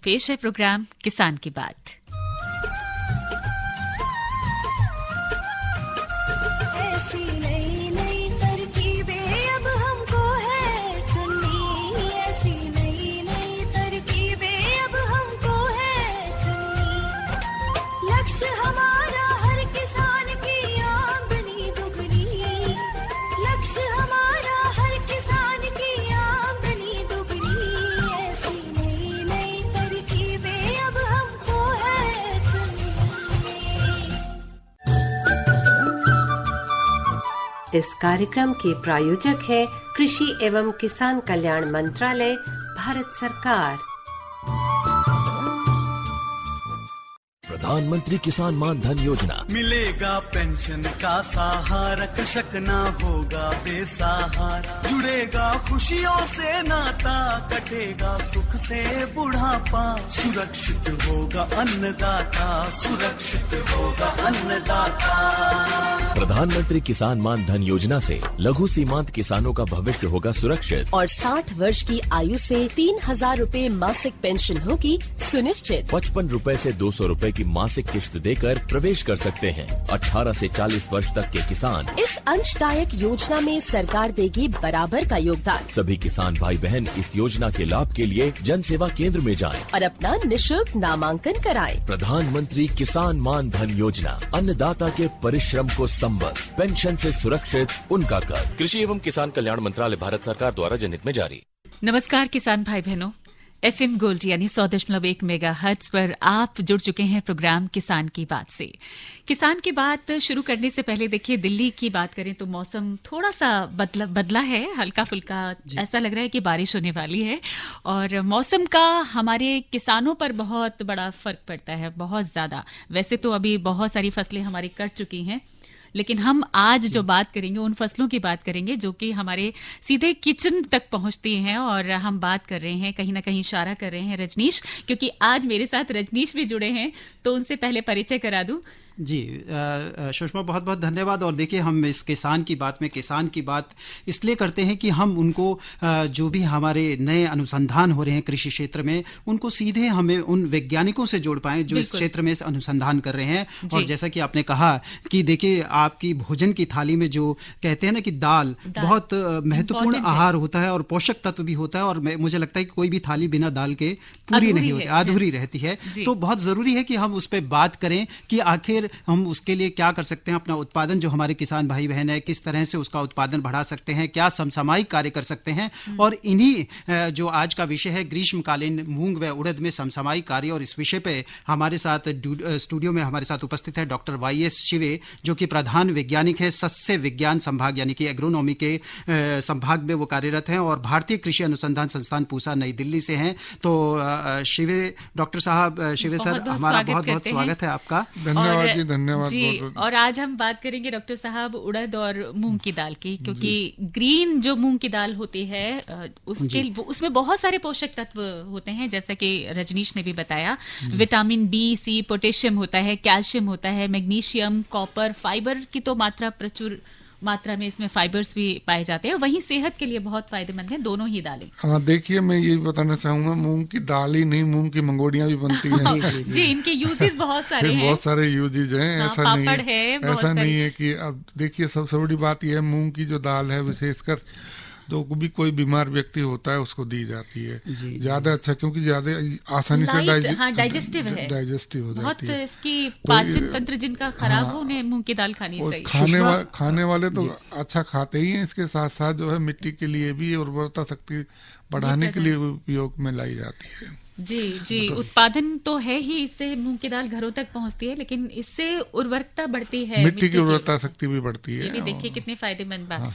पेश है प्रोग्राम किसान की बात। इस कार्यक्रम के प्रायोजक है कृषि एवं किसान कल्याण मंत्रालय, भारत सरकार। प्रधानमंत्री किसान मान धन योजना। मिलेगा पेंशन का सहारा, कृषक ना होगा बेसहारा। जुड़ेगा खुशियों से नाता, कटेगा सुख से बुढ़ापा। सुरक्षित होगा अन्नदाता, सुरक्षित होगा अन्नदाता। प्रधानमंत्री किसान मान धन योजना से लघु सीमांत किसानों का भविष्य होगा सुरक्षित और 60 वर्ष की आयु से 3,000 रूपए मासिक पेंशन होगी सुनिश्चित। 55 रूपए से 200 रूपए की मासिक किश्त देकर प्रवेश कर सकते हैं 18 से 40 वर्ष तक के किसान। इस अंशदायक योजना में सरकार देगी बराबर का योगदान। सभी किसान भाई बहन इस योजना के लाभ के लिए जन सेवा केंद्र में जाएं और अपना निःशुल्क नामांकन कराएं। प्रधानमंत्री किसान मान धन योजना, अन्नदाता के परिश्रम को संबल, पेंशन से सुरक्षित उनका कर। कृषि एवं किसान कल्याण मंत्रालय, भारत सरकार द्वारा जनहित में जारी। नमस्कार किसान भाई बहनों, FM गोल्ड यानी 100.1 मेगाहर्ट्ज पर आप जुड़ चुके हैं प्रोग्राम किसान की बात से। किसान की बात शुरू करने से पहले देखिए, दिल्ली की बात करें तो मौसम थोड़ा सा बदला है, हल्का फुल्का ऐसा लग रहा है कि बारिश होने वाली है। और मौसम का हमारे किसानों पर बहुत बड़ा फर्क पड़ता है, बहुत ज्यादा। वैसे तो अभी बहुत सारी फसलें हमारी कट चुकी हैं, लेकिन हम आज जो बात करेंगे उन फसलों की बात करेंगे जो कि हमारे सीधे किचन तक पहुंचती हैं। और हम बात कर रहे हैं, कहीं ना कहीं इशारा कर रहे हैं रजनीश, क्योंकि आज मेरे साथ रजनीश भी जुड़े हैं, तो उनसे पहले परिचय करा दूं। जी सुषमा, बहुत बहुत धन्यवाद। और देखिए, हम इस किसान की बात इसलिए करते हैं कि हम उनको जो भी हमारे नए अनुसंधान हो रहे हैं कृषि क्षेत्र में, उनको सीधे हमें उन वैज्ञानिकों से जोड़ पाएं जो इस क्षेत्र में अनुसंधान कर रहे हैं। और जैसा कि आपने कहा कि देखिए, आपकी भोजन की थाली में जो कहते हैं ना कि दाल बहुत महत्वपूर्ण आहार होता है और पोषक तत्व भी होता है। और मुझे लगता है कि कोई भी थाली बिना दाल के पूरी नहीं होती, अधूरी रहती है। तो बहुत जरूरी है कि हम उस पर बात करें कि आखिर हम उसके लिए क्या कर सकते हैं। अपना उत्पादन, जो हमारे किसान भाई बहन है, किस तरह से उसका उत्पादन बढ़ा सकते हैं, क्या समसामयिक कार्य कर सकते हैं। और इन्हीं जो आज का विषय है, ग्रीष्मकालीन मूंग व उड़द में समसामयिक कार्य, और इस विषय पे हमारे साथ स्टूडियो में हमारे साथ उपस्थित है डॉक्टर YS शिवे, जो कि प्रधान वैज्ञानिक है सस्य विज्ञान संभाग यानी कि एग्रोनॉमी के संभाग में वो कार्यरत हैं, और भारतीय कृषि अनुसंधान संस्थान पूसा नई दिल्ली से हैं। तो डॉक्टर साहब, शिवे सर, हमारा बहुत बहुत स्वागत है आपका। धन्यवाद धन्यवाद जी। और आज हम बात करेंगे डॉक्टर साहब उड़द और मूंग की दाल की, क्योंकि ग्रीन जो मूंग की दाल होती है उसमें बहुत सारे पोषक तत्व होते हैं, जैसा कि रजनीश ने भी बताया। विटामिन B, C, पोटेशियम होता है, कैल्शियम होता है, मैग्नीशियम, कॉपर, फाइबर की तो प्रचुर मात्रा में इसमें फाइबर्स भी पाए जाते हैं। वहीं सेहत के लिए बहुत फायदेमंद है दोनों ही दालें। हाँ, देखिए, मैं ये बताना चाहूंगा, मूंग की दाल ही नहीं, मूंग की मंगोड़ियां भी बनती हैं। जी, इनके यूजेस बहुत सारे हैं, बहुत सारे यूजेज हैं। हाँ, ऐसा नहीं है कि अब देखिए, सबसे बड़ी बात यह है, मूंग की जो दाल है विशेषकर तो भी कोई बीमार व्यक्ति होता है उसको दी जाती है ज्यादा अच्छा, क्योंकि ज्यादा आसानी से डाइजेस्टिव हो जाती है। इसकी पाचन तंत्र जिनका खराब हो, उन्हें मूंग की दाल खानी चाहिए। खाने वाले तो अच्छा खाते ही हैं, इसके साथ साथ जो है मिट्टी के लिए भी उर्वरता शक्ति बढ़ाने के लिए उपयोग में लाई जाती है। जी, उत्पादन तो है ही, इससे मूंग की दाल घरों तक पहुंचती है, लेकिन इससे उर्वरकता बढ़ती है, मिट्टी की उर्वरता शक्ति भी बढ़ती है। ये भी देखिए कितनी फायदेमंद बात।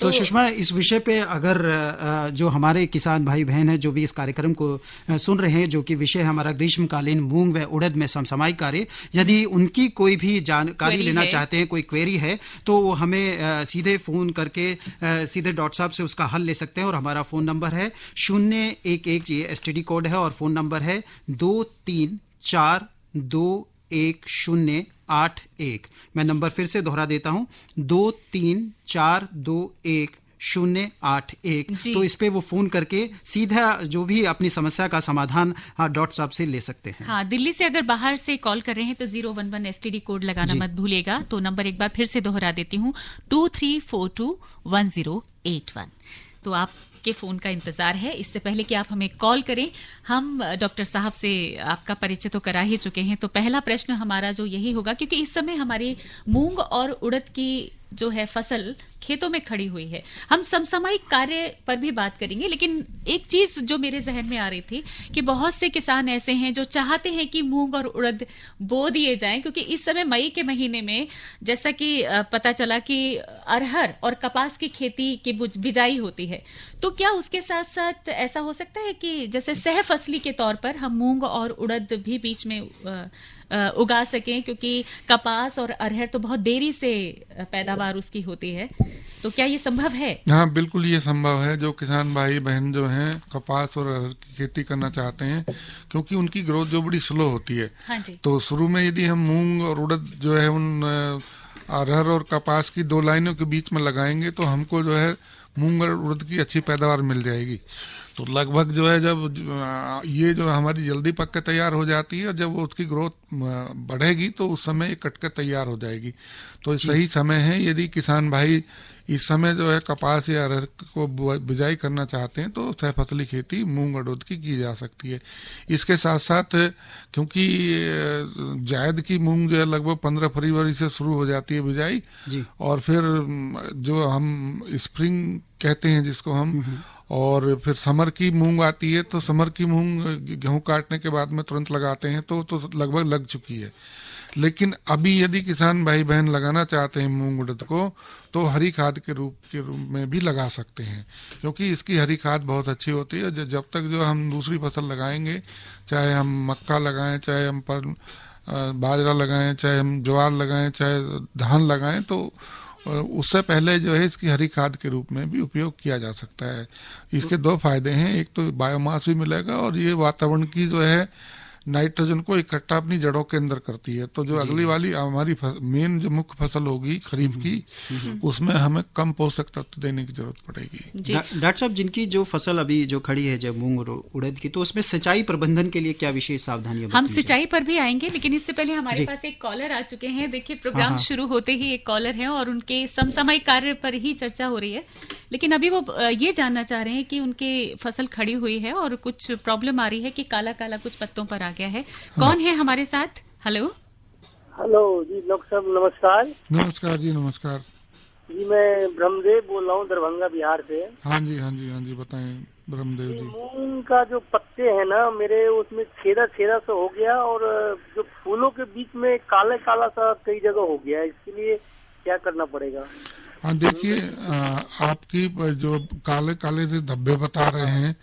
तो सुषमा, इस विषय पे अगर जो हमारे किसान भाई बहन हैं जो भी इस कार्यक्रम को सुन रहे हैं, जो कि विषय हमारा ग्रीष्मकालीन मूंग व उड़द में समसामयिक कार्य, यदि उनकी कोई भी जानकारी लेना चाहते हैं, कोई क्वेरी है, तो वो हमें सीधे फोन करके सीधे डॉक्टर साहब से उसका हल ले सकते हैं। और हमारा फोन नंबर है 011, ये STD कोड है, और फोन नंबर है 23421081। मैं नंबर फिर से दोहरा देता हूं, 23421081। 081। तो इस पे वो फोन करके सीधा जो भी अपनी समस्या का समाधान डॉक्टर साहब से ले सकते हैं। हाँ, दिल्ली से अगर बाहर से कॉल कर रहे हैं तो 011 STD कोड लगाना मत भूलिएगा। तो नंबर एक बार फिर से दोहरा देती हूँ, 23421081। तो आपके फोन का इंतजार है। इससे पहले कि आप हमें कॉल करें, हम डॉक्टर साहब से आपका परिचय तो करा ही चुके हैं। तो पहला प्रश्न हमारा जो यही होगा, क्योंकि इस समय हमारी मूंग और उड़द की जो है फसल खेतों में खड़ी हुई है। हम समसामयिक कार्य पर भी बात करेंगे, लेकिन एक चीज जो मेरे जहन में आ रही थी कि बहुत से किसान ऐसे हैं जो चाहते हैं कि मूंग और उड़द बो दिए जाएं, क्योंकि इस समय मई के महीने में जैसा कि पता चला कि अरहर और कपास की खेती की बिजाई होती है। तो क्या उसके साथ साथ ऐसा हो सकता है कि जैसे सह फसली के तौर पर हम मूंग और उड़द भी बीच में उगा सकें, क्योंकि कपास और अरहर तो बहुत देरी से पैदावार उसकी होती है। तो क्या ये संभव है? हाँ, बिल्कुल ये संभव है। जो किसान भाई बहन जो हैं कपास और अरहर की खेती करना चाहते हैं, क्योंकि उनकी ग्रोथ जो बड़ी स्लो होती है। हाँ जी। तो शुरू में यदि हम मूंग और उड़द जो है उन अरहर और कपास की 2 लाइनों के बीच में लगाएंगे तो हमको जो है मूंग और उड़द की अच्छी पैदावार मिल जाएगी। तो लगभग जो है जब ये जो हमारी जल्दी पक के तैयार हो जाती है, और जब वो उसकी ग्रोथ बढ़ेगी तो उस समय कट के तैयार हो जाएगी। तो सही समय है। यदि किसान भाई इस समय जो है कपास या अरहर को बिजाई करना चाहते हैं तो सह फसली खेती मूंग और उड़द की जा सकती है। इसके साथ साथ क्योंकि जायद की मूंग जो है लगभग 15 फरवरी से शुरू हो जाती है बिजाई, और फिर जो हम स्प्रिंग कहते हैं जिसको हम, और फिर समर की मूंग आती है। तो समर की मूंग गेहूं काटने के बाद में तुरंत लगाते हैं तो लगभग लग चुकी है। लेकिन अभी यदि किसान भाई बहन लगाना चाहते हैं मूंग उड़द को, तो हरी खाद के रूप में भी लगा सकते हैं, क्योंकि इसकी हरी खाद बहुत अच्छी होती है। जब तक जो हम दूसरी फसल लगाएंगे, चाहे हम मक्का लगाएं, चाहे हम बाजरा लगाएं, चाहे हम ज्वार लगाएं, चाहे धान लगाएं, तो उससे पहले जो है इसकी हरी खाद के रूप में भी उपयोग किया जा सकता है। इसके 2 फायदे हैं, एक तो बायोमास भी मिलेगा, और ये वातावरण की जो है नाइट्रोजन को इकट्ठा अपनी जड़ों के अंदर करती है। तो जो अगली वाली हमारी मेन जो मुख्य फसल होगी खरीफ की, उसमें हमें कम पोषक तत्व देने की जरूरत पड़ेगी। डॉक्टर साहब, जिनकी जो फसल अभी जो खड़ी है जब मूंग और उड़द की, तो उसमें सिंचाई प्रबंधन के लिए क्या विशेष सावधानियां? हम सिंचाई पर भी आएंगे, लेकिन इससे पहले हमारे पास एक कॉलर आ चुके हैं। देखिए, प्रोग्राम शुरू होते ही एक कॉलर है और उनके समसामयिक कार्य पर ही चर्चा हो रही है, लेकिन अभी वो ये जानना चाह रहे हैं कि उनके फसल खड़ी हुई है और कुछ प्रॉब्लम आ रही है कि काला काला कुछ पत्तों पर आ गया है। कौन है हमारे साथ? हेलो जी, डॉक्टर साहब नमस्कार। नमस्कार जी, नमस्कार जी। मैं ब्रह्मदेव बोल रहा हूँ, दरभंगा बिहार से। हाँ जी, हाँ जी, हाँ जी, बताएं ब्रह्मदेव जी। मूंग का जो पत्ते हैं ना मेरे, उसमें छेदा छेदा सा हो गया, और जो फूलों के बीच में काला काला सा कई जगह हो गया। इसके लिए क्या करना पड़ेगा? हाँ, देखिए, आपकी जो काले काले से धब्बे बता रहे हैं,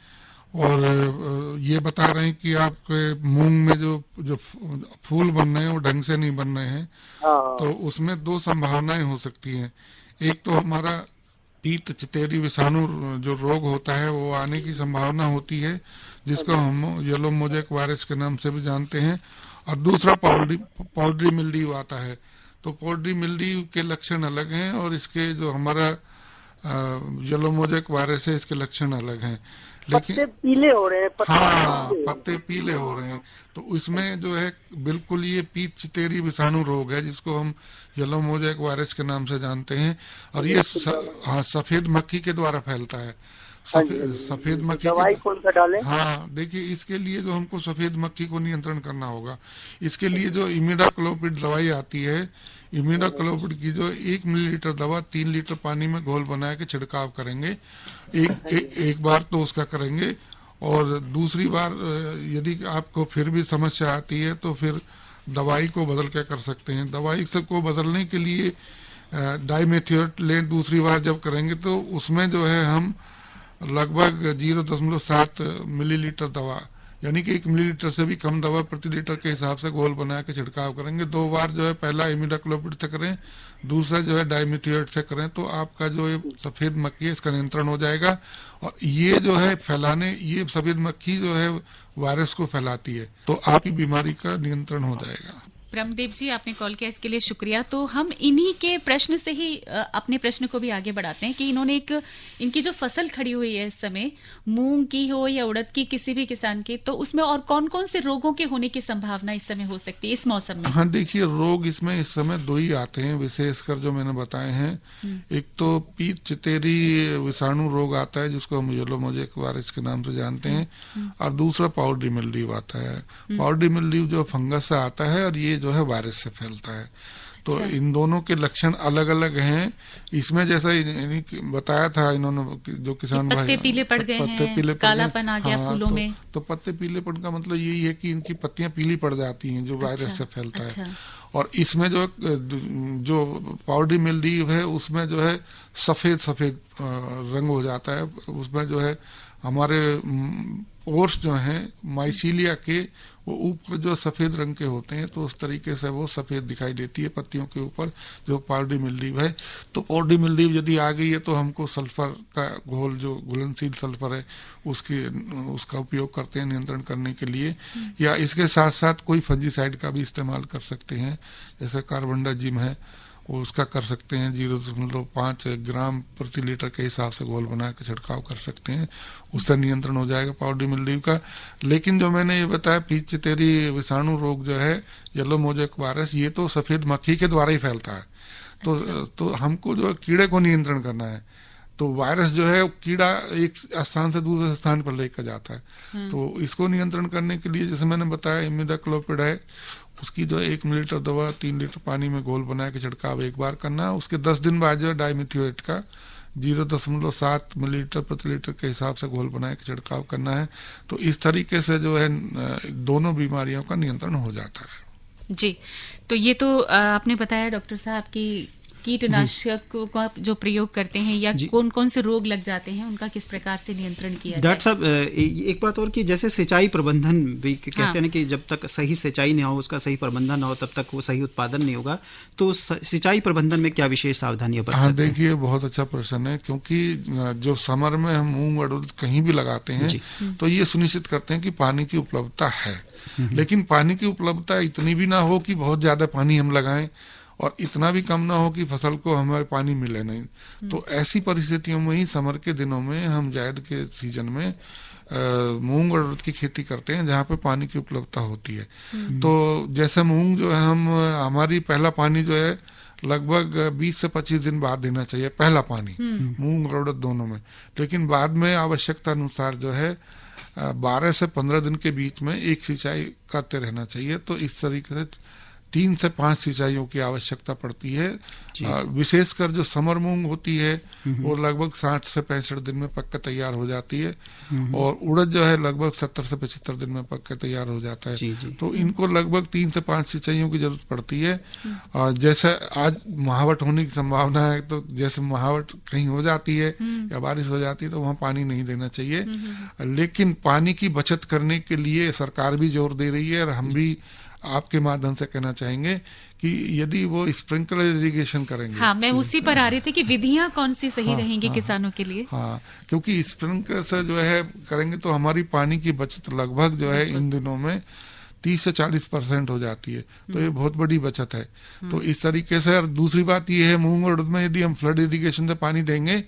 और ये बता रहे हैं कि आपके मूंग में जो फूल बन रहे हैं वो ढंग से नहीं बन रहे हैं। तो उसमें 2 संभावनाएं हो सकती हैं। एक तो हमारा पीत चितेरी विषाणु जो रोग होता है वो आने की संभावना होती है, जिसको हम येलो मोजेक वायरस के नाम से भी जानते हैं। और दूसरा पाउडरी मिल्ड्यू आता है। तो पाउडरी मिल्ड्यू के लक्षण अलग हैं, और इसके जो हमारा येलो मोजेक वायरस है इसके लक्षण अलग हैं। लेकिन पत्ते पीले हो रहे हैं। पत्ते पीले हो रहे हैं। तो इसमें जो है बिल्कुल ये पीत चितेरी विषाणु रोग है, जिसको हम येलो मोजेक वायरस के नाम से जानते हैं। और ये सफेद मक्खी के द्वारा फैलता है। सफेद मक्खी दवाई कौन सा डालें? हाँ, देखिए, इसके लिए जो हमको सफेद मक्खी को नियंत्रण करना होगा, इसके लिए जो इमिडाक्लोपिड दवाई आती है, इमिडाक्लोपिड की जो 1 मिलीलीटर दवा 3 लीटर पानी में घोल बना के छिड़काव करेंगे। एक बार तो उसका करेंगे, और दूसरी बार यदि आपको फिर भी समस्या आती है तो फिर दवाई को बदल के कर सकते हैं। दवाई को बदलने के लिए डाइमेथियोट लें दूसरी बार जब करेंगे, तो उसमें जो है हम लगभग 0.7 मिलीलीटर दवा, यानी कि 1 मिलीलीटर से भी कम दवा प्रति लीटर के हिसाब से घोल बना के छिड़काव करेंगे। 2 बार जो है, पहला इमिडाक्लोपिड से करें, दूसरा जो है डाइमेथियोट से करें, तो आपका जो ये सफेद मक्खी है इसका नियंत्रण हो जाएगा। और ये जो है ये सफेद मक्खी जो है वायरस को फैलाती है, तो आपकी बीमारी का नियंत्रण हो जाएगा। ब्रह्मदेव जी, आपने कॉल किया, इसके लिए शुक्रिया। तो हम इन्हीं के प्रश्न से ही अपने प्रश्न को भी आगे बढ़ाते हैं कि इन्होंने इनकी जो फसल खड़ी हुई है इस समय, मूंग की हो या उड़द की, किसी भी किसान की, तो उसमें और कौन कौन से रोगों के होने की संभावना इस समय हो सकती है इस मौसम में? हाँ, देखिए, रोग इसमें इस समय 2 ही आते हैं विशेषकर, जो मैंने बताए हैं। एक तो पीत चितेरी विषाणु रोग आता है जिसको हम येलो मोज़ेक वायरस के नाम से जानते हैं, और दूसरा पाउडरी मिल्ड्यू आता है। पाउडरी मिल्ड्यू जो फंगस से आता है और ये जो है वायरस से फैलता है। तो इन दोनों के लक्षण अलग अलग हैं। इसमें जैसा बताया था इन्होंने, जो किसान भाई, पत्ते पीले पड़ गए हैं, कालापन आ गया फूलों में। तो पत्ते पीलेपन का मतलब यही है कि इनकी पत्तियां पीली पड़ जाती हैं, जो वायरस से फैलता है। और इसमें जो पाउडरी मिल्ड्यू है उसमें जो है सफेद रंग हो जाता है। उसमें जो है हमारे पोर्स जो हैं माइसीलिया के, वो ऊपर जो सफेद रंग के होते हैं, तो उस तरीके से वो सफेद दिखाई देती है पत्तियों के ऊपर, जो पाउडरी मिल्ड्यू है। तो पाउडरी मिल्ड्यू यदि आ गई है तो हमको सल्फर का घोल, जो घुलनशील सल्फर है, उसका उपयोग करते हैं नियंत्रण करने के लिए, या इसके साथ साथ कोई फंजीसाइड का भी इस्तेमाल कर सकते हैं, जैसे कार्बेंडाजिम है, वो उसका कर सकते हैं। 0.5 ग्राम प्रति लीटर के हिसाब से घोल बना के छिड़काव कर सकते हैं, उससे नियंत्रण हो जाएगा पाउडरी मिल्ड्यू का। लेकिन जो मैंने ये बताया, पीत चितेरी विषाणु रोग जो है, येलो मोज़ेक वायरस, ये तो सफेद मक्खी के द्वारा ही फैलता है। तो हमको जो कीड़े को नियंत्रण करना है, तो वायरस जो है कीड़ा एक स्थान से दूसरे स्थान पर लेकर जाता है। तो इसको नियंत्रण करने के लिए, जैसे मैंने बताया, इमिडाक्लोपिड है, उसकी जो 1 मिलीलीटर दवा 3 लीटर पानी में घोल बना के छिड़काव एक बार करना है। उसके 10 दिन बाद जो है डाइमिथोएट का 0.7 मिलीलीटर प्रति लीटर के हिसाब से घोल बना के छिड़काव करना है। तो इस तरीके से जो है दोनों बीमारियों का नियंत्रण हो जाता है। जी, तो ये तो आपने बताया डॉक्टर साहब की कीटनाशक का जो प्रयोग करते हैं, या कौन कौन से रोग लग जाते हैं, उनका किस प्रकार से नियंत्रण किया जाए। डॉक्टर साहब, एक बात और कि जैसे सिंचाई प्रबंधन भी कहते हैं ना, कि जब तक सही सिंचाई नहीं हो, उसका सही प्रबंधन ना हो, तब तक वो सही उत्पादन नहीं होगा। तो सिंचाई प्रबंधन में क्या विशेष सावधानियां बरतते हैं? हाँ, देखिए, बहुत अच्छा प्रश्न है, क्योंकि जो समर में हम मूंग उड़द कहीं भी लगाते हैं तो ये सुनिश्चित करते हैं कि पानी की उपलब्धता है। लेकिन पानी की उपलब्धता इतनी भी ना हो कि बहुत ज्यादा पानी हम लगाएं, और इतना भी कम ना हो कि फसल को हमारे पानी मिले नहीं। तो ऐसी परिस्थितियों में ही समर के दिनों में हम जायद के सीजन में मूंग और उड़द की खेती करते हैं, जहाँ पे पानी की उपलब्धता होती है। तो जैसे मूंग जो है, हमारी पहला पानी जो है लगभग 20 से 25 दिन बाद देना चाहिए, पहला पानी मूंग और उड़द दोनों में। लेकिन बाद में आवश्यकता अनुसार जो है 12 से 15 दिन के बीच में एक सिंचाई करते रहना चाहिए। तो इस तरीके से 3 से 5 सिंचाइयों की आवश्यकता पड़ती है। विशेषकर जो समर मूंग होती है वो लगभग 60 से 65 दिन में पक के तैयार हो जाती है, और उड़द जो है लगभग 70 से 75 दिन में पक के तैयार हो जाता है। तो इनको लगभग 3 से 5 सिंचाइयों की जरूरत पड़ती है। जैसे आज महावट होने की संभावना है, तो जैसे महावट कहीं हो जाती है या बारिश हो जाती है तो वहाँ पानी नहीं देना चाहिए। लेकिन पानी की बचत करने के लिए सरकार भी जोर दे रही है, और हम भी आपके माध्यम से कहना चाहेंगे कि यदि वो स्प्रिंकलर इरिगेशन करेंगे। हाँ, मैं उसी पर आ रही थी कि विधियां कौन सी सही रहेंगी किसानों के लिए। हाँ, क्योंकि स्प्रिंकलर से जो है करेंगे तो हमारी पानी की बचत लगभग जो है इन दिनों में 30 से 40% हो जाती है। तो ये बहुत बड़ी बचत है। तो इस तरीके से, और दूसरी बात ये है, मूंग और उड़द में यदि हम फ्लड इरिगेशन से पानी देंगे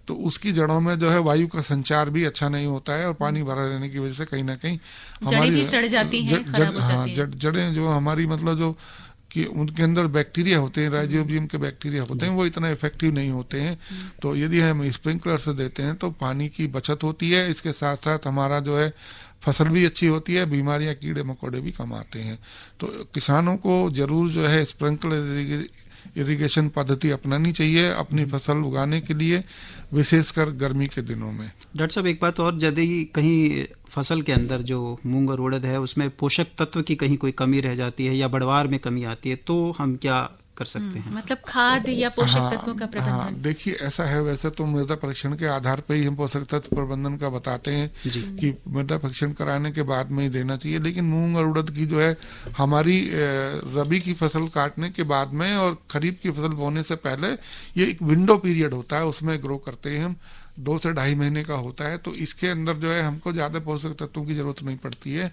तो उसकी जड़ों में जो है वायु का संचार भी अच्छा नहीं होता है, और पानी भरा रहने की वजह से कहीं ना कहीं जड़ें भी सड़ जाती हैं, खराब हो जाती हैं। जड़ें जो हमारी, मतलब जो कि उनके अंदर बैक्टीरिया होते हैं, राइजोबियम के बैक्टीरिया होते हैं, वो इतना इफेक्टिव नहीं होते हैं। तो यदि हम स्प्रिंकलर से देते हैं तो पानी की बचत होती है, इसके साथ साथ हमारा जो है फसल भी अच्छी होती है, बीमारियां, कीड़े मकोड़े भी कम आते हैं। तो किसानों को जरूर जो है स्प्रिंकलर इरिगेशन पद्धति अपनानी चाहिए अपनी फसल उगाने के लिए, विशेषकर गर्मी के दिनों में। डॉक्टर साहब, एक बात और, यदि कहीं फसल के अंदर जो मूंग और उड़द है उसमें पोषक तत्व की कहीं कोई कमी रह जाती है या बढ़वार में कमी आती है, तो हम क्या कर सकते हैं? मतलब खाद या पोषक तत्वों का प्रबंधन? हाँ, देखिए, ऐसा है, वैसे तो मृदा परीक्षण के आधार पर ही हम पोषक तत्व प्रबंधन का बताते हैं कि मृदा परीक्षण कराने के बाद में ही देना चाहिए। लेकिन मूंग और उड़द की जो है हमारी रबी की फसल काटने के बाद में और खरीफ की फसल बोने से पहले ये एक विंडो पीरियड होता है, उसमें ग्रो करते हैं हम, 2 से 2.5 महीने का होता है, तो इसके अंदर जो है हमको ज्यादा पोषक तत्वों की जरूरत नहीं पड़ती है।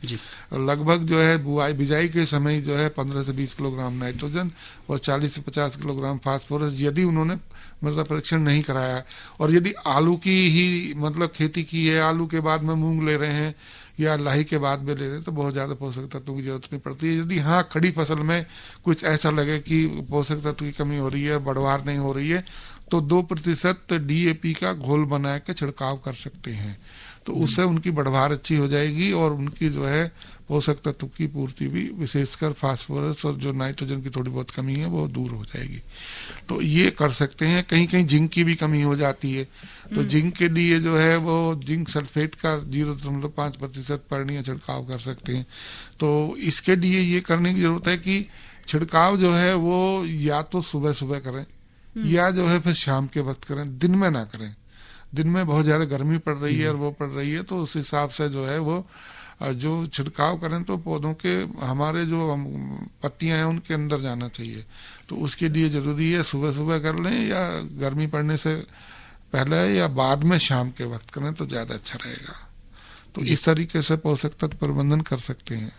लगभग जो है बुआई बिजाई के समय जो है 15 से 20 किलोग्राम नाइट्रोजन और 40 से 50 किलोग्राम फास्फोरस, यदि उन्होंने मृदा परीक्षण नहीं कराया। और यदि आलू की ही मतलब खेती की है, आलू के बाद में मूंग ले रहे हैं या लाही के बाद में ले रहे हैं, तो बहुत ज्यादा पोषक तत्वों की जरूरत नहीं पड़ती है। यदि हाँ खड़ी फसल में कुछ ऐसा लगे कि पोषक तत्व की कमी हो रही है, बढ़वार नहीं हो रही है, तो 2% DAP का घोल बना के छिड़काव कर सकते हैं। तो उससे उनकी बढ़वार अच्छी हो जाएगी और उनकी जो है पोषक तत्व की पूर्ति भी, विशेषकर फास्फोरस और जो नाइट्रोजन की थोड़ी बहुत कमी है वो दूर हो जाएगी। तो ये कर सकते हैं। कहीं कहीं जिंक की भी कमी हो जाती है, तो जिंक के लिए जो है वो जिंक सल्फेट का 0.5% पर्णीय छिड़काव कर सकते हैं। तो इसके लिए ये करने की जरूरत है कि छिड़काव जो है वो या तो सुबह सुबह करें या जो है फिर शाम के वक्त करें, दिन में ना करें। दिन में बहुत ज्यादा गर्मी पड़ रही है और वो पड़ रही है, तो उस हिसाब से जो है वो जो छिड़काव करें तो पौधों के हमारे जो पत्तियां हैं उनके अंदर जाना चाहिए। तो उसके लिए जरूरी है सुबह सुबह कर लें या गर्मी पड़ने से पहले या बाद में शाम के वक्त करें तो ज्यादा अच्छा रहेगा। तो इस तरीके से पोषक तत्व प्रबंधन कर सकते हैं।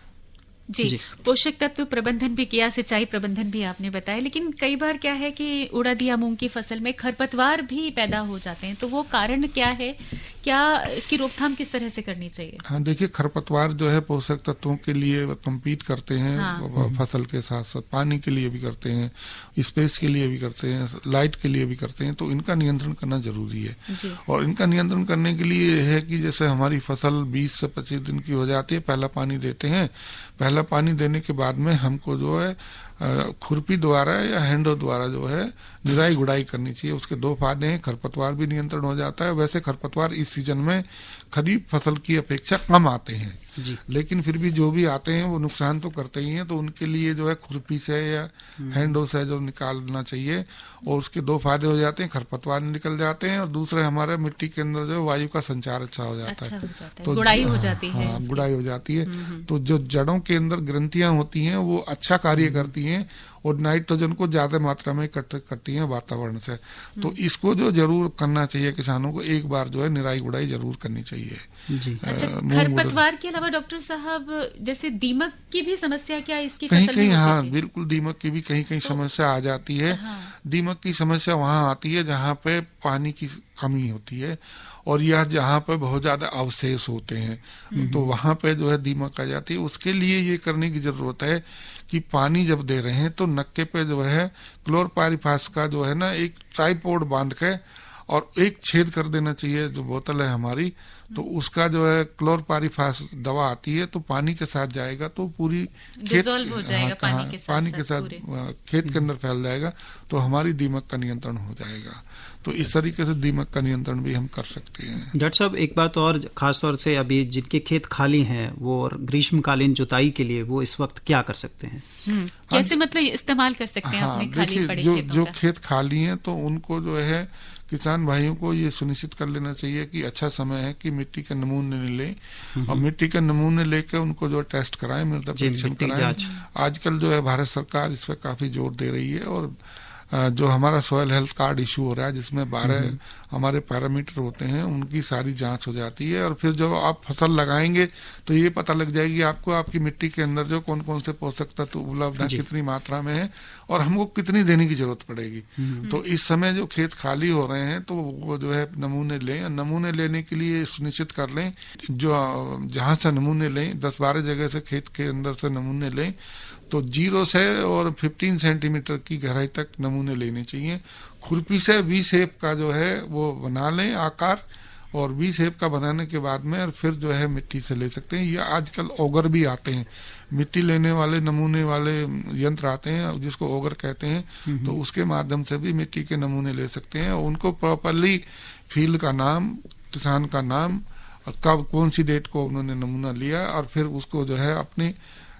जी, पोषक तत्व प्रबंधन भी किया, सिंचाई प्रबंधन भी आपने बताया, लेकिन कई बार क्या है कि उड़द या मूंग की फसल में खरपतवार भी पैदा हो जाते हैं, तो वो कारण क्या है? क्या इसकी रोकथाम किस तरह से करनी चाहिए? हाँ, देखिए खरपतवार जो है पोषक तत्वों के लिए कम्पीट करते हैं। हाँ। फसल के साथ साथ पानी के लिए भी करते हैं, स्पेस के लिए भी करते हैं, लाइट के लिए भी करते हैं। तो इनका नियंत्रण करना जरूरी है। और इनका नियंत्रण करने के लिए है कि जैसे हमारी फसल 20 से 25 दिन की हो जाती है, पहला पानी देते हैं। पहला पानी देने के बाद में हमको जो है खुरपी द्वारा या हैंडो द्वारा जो है निराई गुड़ाई करनी चाहिए। उसके 2 फायदे हैं, खरपतवार भी नियंत्रण हो जाता है। वैसे खरपतवार इस सीजन में खरीफ फसल की अपेक्षा कम आते हैं, लेकिन फिर भी जो भी आते हैं वो नुकसान तो करते ही हैं। तो उनके लिए जो है खुरपी से या हैंडो से जो निकालना चाहिए। और उसके 2 फायदे हो जाते हैं, खरपतवार निकल जाते हैं और दूसरे हमारे मिट्टी के अंदर जो वायु का संचार अच्छा हो जाता है। तो गुड़ाई हो जाती है। हाँ, गुड़ाई हो जाती है। तो जो जड़ों के अंदर ग्रंथियां होती हैं वो अच्छा कार्य करती हैं और नाइट्रोजन को ज्यादा मात्रा में इकट्ठा करती हैं वातावरण से। तो इसको जो जरूर करना चाहिए किसानों को, एक बार जो है निराई गुड़ाई जरूर करनी चाहिए। अच्छा, खरपतवार के अलावा डॉक्टर साहब जैसे दीमक की भी समस्या क्या इसकी कहीं फसल कहीं? में हाँ, बिल्कुल दीमक की भी कहीं कहीं समस्या आ जाती है। दीमक की समस्या वहाँ आती है जहाँ पे पानी की कमी होती है और यह जहाँ पे बहुत ज्यादा अवशेष होते हैं, तो वहां पे जो है दीमक आ जाती है। उसके लिए ये करने की जरूरत है कि पानी जब दे रहे हैं तो नक्के पे जो है क्लोरपाइरिफास का जो है ना एक ट्राइपोड बांध के और एक छेद कर देना चाहिए। जो बोतल है हमारी, तो उसका जो है क्लोरपाइरिफास दवा आती है, तो पानी के साथ जाएगा तो पूरी खेत हो जाएगा, पानी के साथ खेत के अंदर फैल जाएगा, तो हमारी दीमक का नियंत्रण हो जाएगा। तो इस तरीके से दीमक का नियंत्रण भी हम कर सकते हैं। डॉक्टर साहब, एक बात और, खासतौर से अभी जिनके खेत खाली हैं वो ग्रीष्मकालीन जुताई के लिए वो इस वक्त क्या कर सकते हैं? कैसे मतलब इस्तेमाल कर सकते हैं अपने खाली पड़े खेतों का? जो खेत खाली हैं तो उनको जो है किसान भाइयों को ये सुनिश्चित कर लेना चाहिए कि अच्छा समय है कि मिट्टी के नमूने लें और मिट्टी के नमूने लेकर उनको जो टेस्ट कराएं, मृदा परीक्षण कराएं। आजकल जो है भारत सरकार इस पर काफी जोर दे रही है और जो हमारा सॉयल हेल्थ कार्ड इशू हो रहा है जिसमें 12 हमारे पैरामीटर होते हैं, उनकी सारी जांच हो जाती है और फिर जब आप फसल लगाएंगे तो ये पता लग जाएगी आपको आपकी मिट्टी के अंदर जो कौन कौन से पोषक तत्व उपलब्ध है, कितनी मात्रा में है और हमको कितनी देने की जरूरत पड़ेगी। तो इस समय जो खेत खाली हो रहे हैं तो वो जो है नमूने लें। नमूने लेने के लिए सुनिश्चित कर लें जो जहां से नमूने लें 10-12 जगह से खेत के अंदर से नमूने लें तो 0 से और 15 सेंटीमीटर की गहराई तक नमूने लेने चाहिए। खुरपी से वी शेप का जो है वो बना लें आकार और वी शेप का बनाने के बाद में फिर जो है मिट्टी से ले सकते हैं। या आजकल ऑगर भी आते हैं, मिट्टी लेने वाले नमूने वाले यंत्र आते हैं जिसको ऑगर कहते हैं, तो उसके माध्यम से भी मिट्टी के नमूने ले सकते हैं। उनको प्रॉपरली फील्ड का नाम, किसान का नाम, कब कौन सी डेट को उन्होंने नमूना लिया और फिर उसको जो है अपनी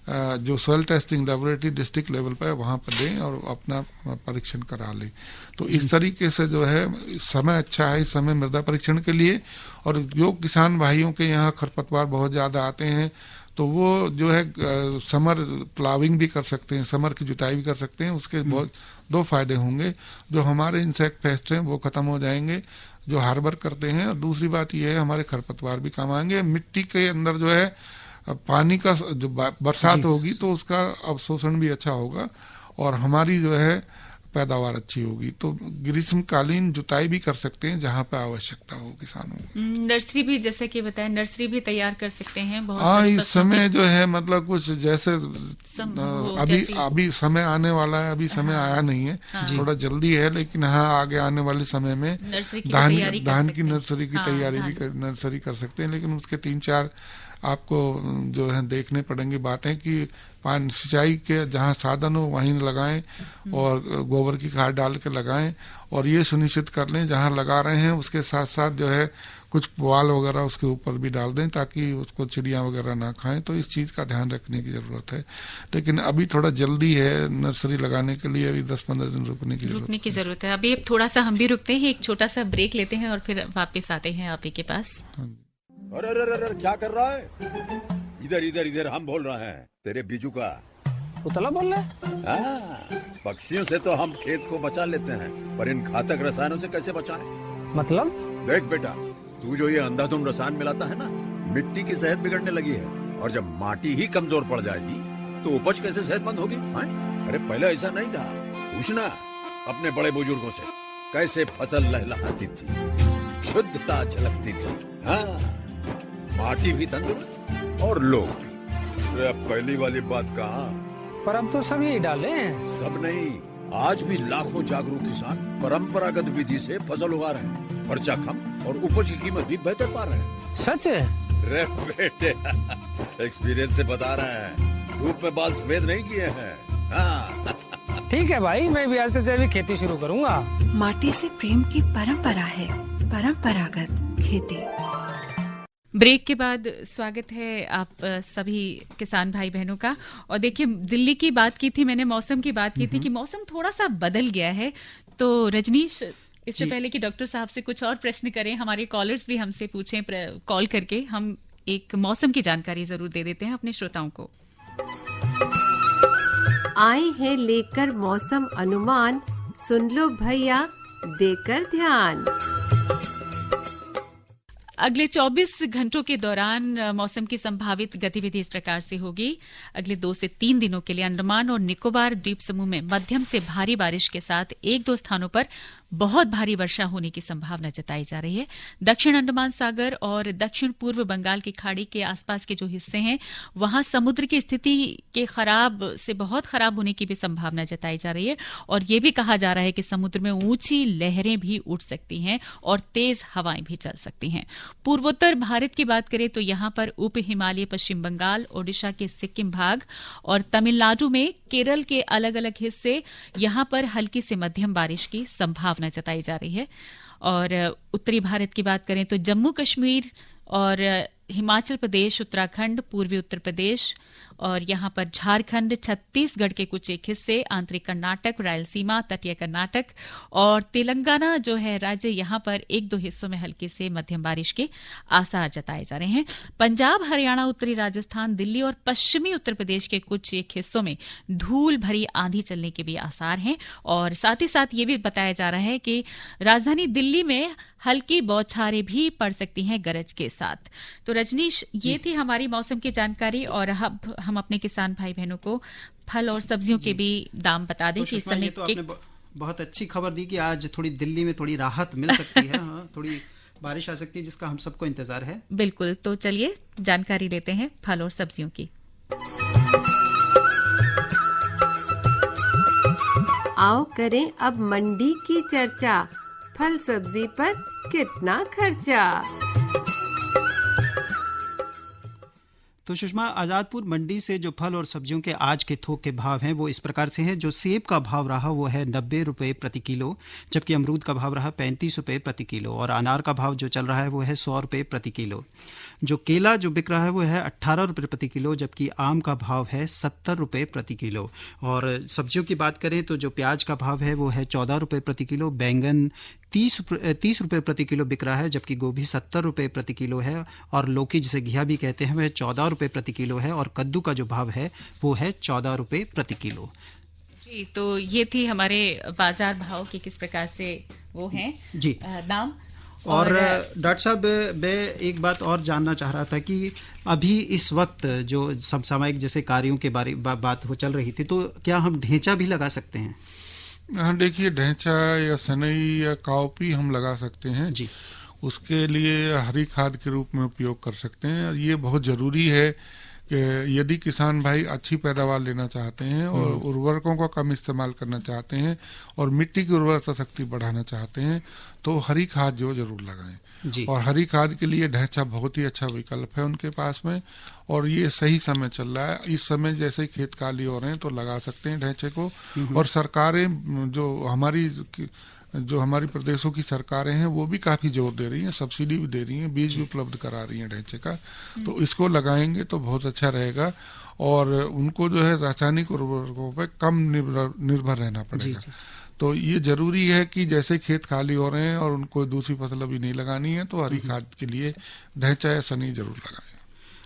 जो soil testing laboratory district level पर वहां पर दें और अपना परीक्षण करा लें। तो इस तरीके से जो है समय अच्छा है इस समय मृदा परीक्षण के लिए। और जो किसान भाइयों के यहाँ खरपतवार बहुत ज्यादा आते हैं तो वो जो है समर प्लाविंग भी कर सकते हैं, समर की जुताई भी कर सकते हैं। उसके बहुत 2 फायदे होंगे, जो हमारे इंसेक्ट पेस्ट हैं वो खत्म हो जाएंगे, जो हार्बर करते हैं। और दूसरी बात यह है हमारे खरपतवार भी काम आएंगे। मिट्टी के अंदर जो है पानी का जो बरसात होगी तो उसका अवशोषण भी अच्छा होगा और हमारी जो है पैदावार अच्छी होगी। तो ग्रीष्मकालीन जुताई भी कर सकते हैं जहां पर आवश्यकता हो किसानों को। नर्सरी भी, जैसे कि बताया, नर्सरी भी तैयार कर सकते हैं। हाँ, इस समय जो है मतलब कुछ जैसे अभी समय आने वाला है, अभी समय आया नहीं है, थोड़ा जल्दी है, लेकिन हाँ आगे आने वाले समय में धान की नर्सरी की तैयारी भी नर्सरी कर सकते हैं। लेकिन उसके 3-4 आपको जो है देखने पड़ेंगे बातें कि पानी सिंचाई के जहाँ साधन हो वहीं लगाएं और गोबर की खाद डाल के लगाएं और ये सुनिश्चित कर लें जहाँ लगा रहे हैं उसके साथ साथ जो है कुछ पुआल वगैरह उसके ऊपर भी डाल दें ताकि उसको चिड़ियाँ वगैरह ना खाएं। तो इस चीज़ का ध्यान रखने की ज़रूरत है। लेकिन अभी थोड़ा जल्दी है नर्सरी लगाने के लिए, अभी 10-15 दिन रुकने की ज़रूरत है। अभी थोड़ा सा हम भी रुकते हैं, एक छोटा सा ब्रेक लेते हैं और फिर वापस आते हैं आप ही के पास। अरे क्या कर रहा है? इधर हम बोल रहे हैं तेरे बीजू का। उतला बोल रहा है? पक्षियों से तो हम खेत को बचा लेते हैं, पर इन घातक रसायनों से कैसे बचाएं? मतलब? देख बेटा, तू जो ये अंधाधुंध रसायन मिलाता है ना, मिट्टी की सेहत बिगड़ने लगी है और जब माटी ही कमजोर पड़ जाएगी तो उपज कैसे सेहतमंद होगी? अरे पहले ऐसा नहीं था, पूछना अपने बड़े बुजुर्गों से कैसे फसल लहलहाती थी, शुद्धता झलकती थी। हाँ, माटी भी तंदुरुस्त और लोग भी। अब पहली वाली बात कहाँ? पर अब तो सब यही डाले हैं। सब नहीं, आज भी लाखों जागरूक किसान परंपरागत विधि से फसल उगा रहे हैं, खर्चा कम और उपज की कीमत भी बेहतर पा रहे हैं। सच है? रे बेटे, एक्सपीरियंस से बता रहे हैं, धूप में बाल सफेद नहीं किए हैं। हाँ। ठीक है भाई, मैं भी आज से जैविक खेती शुरू करूंगा। माटी से प्रेम की परंपरा है, परंपरागत खेती। ब्रेक के बाद स्वागत है आप सभी किसान भाई बहनों का। और देखिए, दिल्ली की बात की थी मैंने, मौसम की बात की थी कि मौसम थोड़ा सा बदल गया है। तो रजनीश, इससे पहले कि डॉक्टर साहब से कुछ और प्रश्न करें, हमारे कॉलर्स भी हमसे पूछें कॉल करके, हम एक मौसम की जानकारी जरूर दे देते हैं अपने श्रोताओं को। आए हैं लेकर मौसम अनुमान, सुन लो भैया देकर ध्यान। अगले 24 घंटों के दौरान मौसम की संभावित गतिविधि इस प्रकार से होगी। अगले 2 से 3 दिनों के लिए अंडमान और निकोबार द्वीप समूह में मध्यम से भारी बारिश के साथ 1-2 स्थानों पर बहुत भारी वर्षा होने की संभावना जताई जा रही है। दक्षिण अंडमान सागर और दक्षिण पूर्व बंगाल की खाड़ी के आसपास के जो हिस्से हैं वहां समुद्र की स्थिति के खराब से बहुत खराब होने की भी संभावना जताई जा रही है। और ये भी कहा जा रहा है कि समुद्र में ऊंची लहरें भी उठ सकती हैं और तेज हवाएं भी चल सकती हैं। पूर्वोत्तर भारत की बात करें तो यहां पर उप हिमालय पश्चिम बंगाल, ओडिशा के सिक्किम भाग और तमिलनाडु में केरल के अलग अलग हिस्से, यहां पर हल्की से मध्यम बारिश की संभावना जताई जा रही है। और उत्तरी भारत की बात करें तो जम्मू कश्मीर और हिमाचल प्रदेश, उत्तराखंड, पूर्वी उत्तर प्रदेश और यहां पर झारखंड, छत्तीसगढ़ के कुछ एक हिस्से, आंतरिक कर्नाटक, रायलसीमा, तटीय कर्नाटक और तेलंगाना जो है राज्य, यहां पर 1-2 हिस्सों में हल्की से मध्यम बारिश के आसार जताए जा रहे हैं। पंजाब, हरियाणा, उत्तरी राजस्थान, दिल्ली और पश्चिमी उत्तर प्रदेश के कुछ एक हिस्सों में धूल भरी आंधी चलने के भी आसार हैं। और साथ ही साथ ये भी बताया जा रहा है कि राजधानी दिल्ली में हल्की बौछारें भी पड़ सकती हैं गरज के साथ। तो रजनीश, ये थी हमारी मौसम की जानकारी। और अब हम अपने किसान भाई बहनों को फल और सब्जियों के भी दाम बता दें कि इस समय तो आपने बहुत अच्छी खबर दी कि आज थोड़ी दिल्ली में थोड़ी राहत मिल सकती है। हाँ, थोड़ी बारिश आ सकती है जिसका हम सबको इंतजार है। बिल्कुल, तो चलिए जानकारी लेते हैं फल और सब्जियों की। आओ करें अब मंडी की चर्चा, फल सब्जी पर कितना खर्चा। तो सुषमा, आजादपुर मंडी से जो फल और सब्जियों के आज के थोक के भाव हैं वो इस प्रकार से हैं। जो सेब का भाव रहा वो है 90 रुपये प्रति किलो, जबकि अमरूद का भाव रहा 35 रुपये प्रति किलो और अनार का भाव जो चल रहा है वो है 100 रुपये प्रति किलो। जो केला जो बिक रहा है वो है 18 रुपये प्रति किलो, जबकि आम का भाव है 70 रुपये प्रति किलो। और सब्जियों की बात करें तो जो प्याज का भाव है वो है 14 रुपये प्रति किलो, बैंगन 30 रुपये प्रति किलो बिक रहा है, जबकि गोभी 70 रुपये प्रति किलो है और लौकी जिसे घिया भी कहते हैं वह 14 रुपये प्रति किलो है और कद्दू का जो भाव है वो है 14 रुपये प्रति किलो। जी, तो ये थी हमारे बाजार भाव की किस प्रकार से वो हैं जी दाम। और डॉक्टर साहब, मैं एक बात और जानना चाह रहा था कि अभी इस वक्त जो समसामयिक जैसे कार्यों के बारे बात हो चल रही थी, तो क्या हम ढेंचा भी लगा सकते हैं? हाँ, देखिए, ढेंचा या सनई या काउपी हम लगा सकते हैं जी। उसके लिए हरी खाद के रूप में उपयोग कर सकते हैं। ये बहुत जरूरी है कि यदि किसान भाई अच्छी पैदावार लेना चाहते हैं और उर्वरकों का कम इस्तेमाल करना चाहते हैं और मिट्टी की उर्वरता शक्ति बढ़ाना चाहते हैं, तो हरी खाद जो जरूर लगाएं। जी। और हरी खाद के लिए ढैंचा बहुत ही अच्छा विकल्प है उनके पास में, और ये सही समय चल रहा है। इस समय जैसे खेत खाली हो रहे हैं तो लगा सकते हैं ढैंचे को। और सरकारें जो हमारी प्रदेशों की सरकारें हैं वो भी काफी जोर दे रही हैं, सब्सिडी भी दे रही हैं, बीज भी उपलब्ध करा रही हैं ढैंचे का। तो इसको लगाएंगे तो बहुत अच्छा रहेगा और उनको जो है रासायनिक उर्वरकों पर कम निर्भर रहना पड़ेगा। तो ये जरूरी है कि जैसे खेत खाली हो रहे हैं और उनको दूसरी फसल अभी नहीं लगानी है तो हरी खाद के लिए ढैंचा या सनी जरूर लगाएं।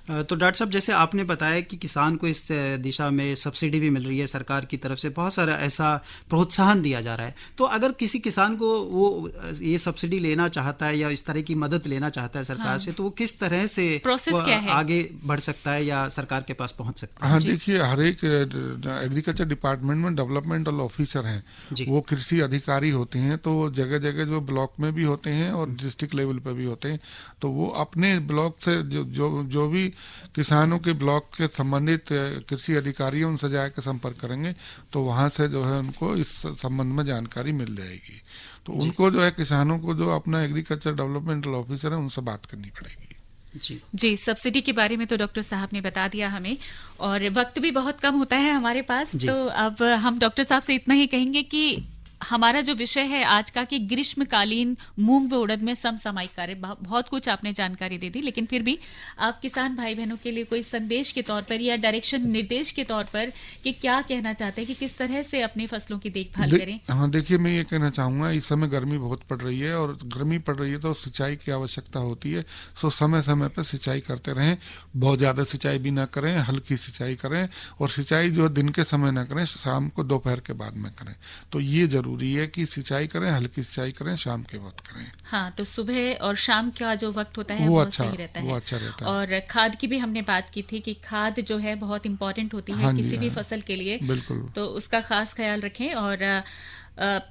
तो डॉक्टर साहब, जैसे आपने बताया कि किसान को इस दिशा में सब्सिडी भी मिल रही है सरकार की तरफ से, बहुत सारा ऐसा प्रोत्साहन दिया जा रहा है, तो अगर किसी किसान को वो ये सब्सिडी लेना चाहता है या इस तरह की मदद लेना चाहता है सरकार से, तो वो किस तरह से आगे बढ़ सकता है या सरकार के पास पहुंच सकता है? हाँ, देखिए, हर एक एग्रीकल्चर डिपार्टमेंट में डेवलपमेंटल ऑफिसर हैं, वो कृषि अधिकारी होते हैं। तो जगह जगह जो ब्लॉक में भी होते हैं और डिस्ट्रिक्ट लेवल पर भी होते हैं, तो वो अपने ब्लॉक से जो भी किसानों के ब्लॉक के संबंधित कृषि अधिकारी उनसे जाकर संपर्क करेंगे तो वहां से जो है उनको इस संबंध में जानकारी मिल जाएगी। तो उनको जो है किसानों को जो अपना एग्रीकल्चर डेवलपमेंटल ऑफिसर है उनसे बात करनी पड़ेगी। जी, सब्सिडी के बारे में तो डॉक्टर साहब ने बता दिया हमें, और वक्त भी बहुत कम होता है हमारे पास, तो अब हम डॉक्टर साहब से इतना ही कहेंगे कि हमारा जो विषय है आज का कि ग्रीष्मकालीन मूंग व उड़द में समसामयिक कार्य, बहुत कुछ आपने जानकारी दे दी, लेकिन फिर भी आप किसान भाई बहनों के लिए कोई संदेश के तौर पर या डायरेक्शन, निर्देश के तौर पर कि क्या कहना चाहते हैं कि किस तरह से अपनी फसलों की देखभाल करें? हाँ, देखिए, मैं ये कहना चाहूंगा, इस समय गर्मी बहुत पड़ रही है और गर्मी पड़ रही है तो सिंचाई की आवश्यकता होती है। सो समय समय पर सिंचाई करते रहें, बहुत ज्यादा सिंचाई भी ना करें, हल्की सिंचाई करें, और सिंचाई जो दिन के समय ना करें, शाम को दोपहर के बाद में करें। तो ये जरूरी है कि सिंचाई करें, हल्की सिंचाई करें, शाम के वक्त करें। हाँ, तो सुबह और शाम का जो वक्त होता है वो सही रहता है, वो अच्छा रहता है। और खाद की भी हमने बात की थी कि खाद जो है बहुत इंपॉर्टेंट होती है किसी भी फसल के लिए, बिल्कुल, तो उसका खास ख्याल रखें। और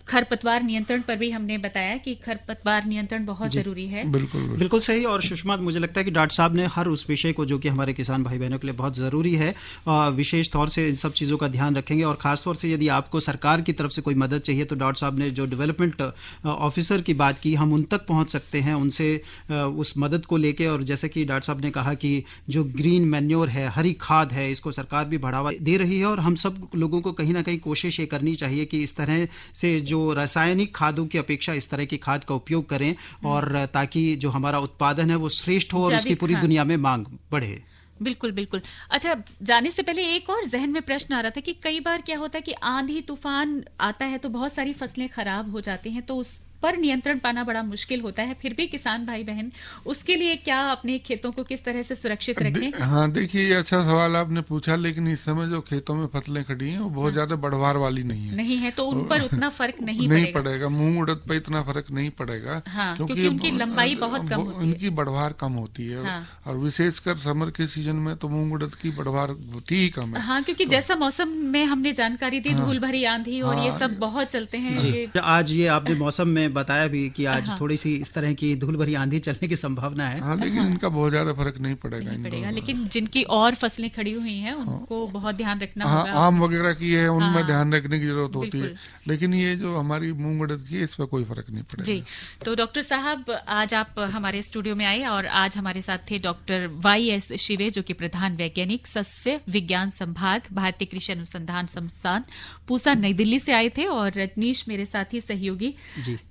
खरपतवार नियंत्रण पर भी हमने बताया कि खरपतवार नियंत्रण बहुत जरूरी है। बिल्कुल सही। और सुषमा, मुझे लगता है कि डॉक्टर साहब ने हर उस विषय को जो कि हमारे किसान भाई बहनों के लिए बहुत ज़रूरी है, विशेष तौर से इन सब चीज़ों का ध्यान रखेंगे। और ख़ासतौर से यदि आपको सरकार की तरफ से कोई मदद चाहिए तो डॉक्टर साहब ने जो डेवलपमेंट ऑफिसर की बात की, हम उन तक पहुँच सकते हैं उनसे उस मदद को लेके। और जैसे कि डॉक्टर साहब ने कहा कि जो ग्रीन मैन्योर है, हरी खाद है, इसको सरकार भी बढ़ावा दे रही है, और हम सब लोगों को कहीं ना कहीं कोशिश ये करनी चाहिए कि इस तरह से जो रासायनिक खादों की अपेक्षा इस तरह की खाद का उपयोग करें, और ताकि जो हमारा उत्पादन है वो श्रेष्ठ हो और उसकी पूरी दुनिया में मांग बढ़े। बिल्कुल बिल्कुल। अच्छा, जाने से पहले एक और जहन में प्रश्न आ रहा था कि कई बार क्या होता है कि आंधी तूफान आता है तो बहुत सारी फसलें खराब हो जाती हैं, तो उस पर नियंत्रण पाना बड़ा मुश्किल होता है। फिर भी किसान भाई बहन उसके लिए क्या अपने खेतों को किस तरह से सुरक्षित रखें? हाँ, देखिए, ये अच्छा सवाल आपने पूछा, लेकिन इस समय जो खेतों में फसलें खड़ी हैं वो बहुत ज्यादा बढ़वार वाली नहीं है, तो उन पर उतना फर्क नहीं पड़ेगा। मूंग उड़द पर इतना फर्क नहीं पड़ेगा, क्योंकि उनकी लंबाई बहुत कम होती है, उनकी बढ़वार कम होती है। और विशेषकर समर के सीजन में तो मूंग उड़द की बढ़वार होती ही कम है। हाँ, क्योंकि जैसा मौसम में हमने जानकारी दी, धूल भरी आंधी और ये सब बहुत चलते हैं। आज ये आपने मौसम में बताया भी कि आज थोड़ी सी इस तरह की धूल भरी आंधी चलने की संभावना है। हाँ, लेकिन इनका बहुत ज्यादा फर्क नहीं पड़ेगा, लेकिन जिनकी और फसलें खड़ी हुई हैं उनको बहुत ध्यान रखना होगा। आम वगैरह की है, उनमें ध्यान रखने की जरूरत होती है, लेकिन ये जो हमारी मूंग उड़द की है इस पर कोई फर्क नहीं पड़ेगा। जी, तो डॉक्टर साहब, आज आप हमारे स्टूडियो में आए और आज हमारे साथ थे डॉक्टर YS शिवे, जो कि प्रधान वैज्ञानिक, सस्य विज्ञान संभाग, भारतीय कृषि अनुसंधान संस्थान, पूसा, नई दिल्ली से आए थे, और रजनीश मेरे साथी सहयोगी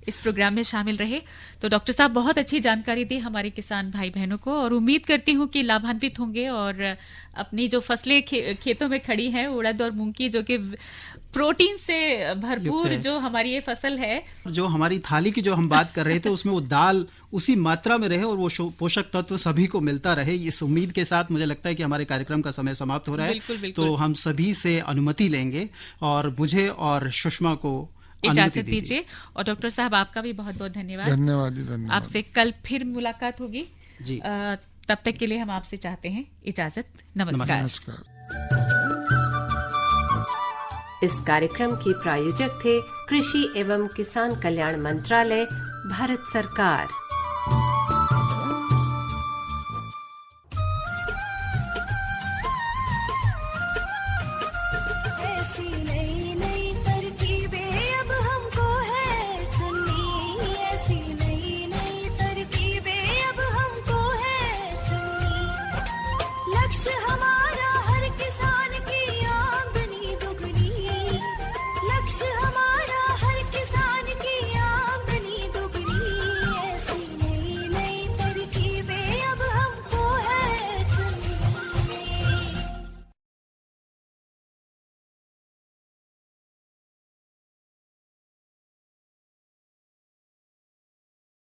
इस प्रोग्राम में शामिल रहे। तो डॉक्टर साहब बहुत अच्छी जानकारी दी हमारे किसान भाई बहनों को, और उम्मीद करती हूँ कि लाभान्वित होंगे और अपनी जो फसलें खेतों में खड़ी हैं, उड़द और मूंग की, जो कि प्रोटीन से भरपूर जो हमारी ये फसल है, जो हमारी थाली की जो हम बात कर रहे थे उसमें वो दाल उसी मात्रा में रहे और वो पोषक तत्व सभी को मिलता रहे, इस उम्मीद के साथ मुझे लगता है कि हमारे कार्यक्रम का समय समाप्त हो रहा है। बिल्कुल, बिल्कुल। तो हम सभी से अनुमति लेंगे और मुझे और सुषमा को इजाजत दीजिए। और डॉक्टर साहब आपका भी बहुत बहुत धन्यवाद। धन्यवाद। आपसे कल फिर मुलाकात होगी जी। तब तक के लिए हम आपसे चाहते हैं इजाजत। नमस्कार। इस कार्यक्रम के प्रायोजक थे कृषि एवं किसान कल्याण मंत्रालय, भारत सरकार।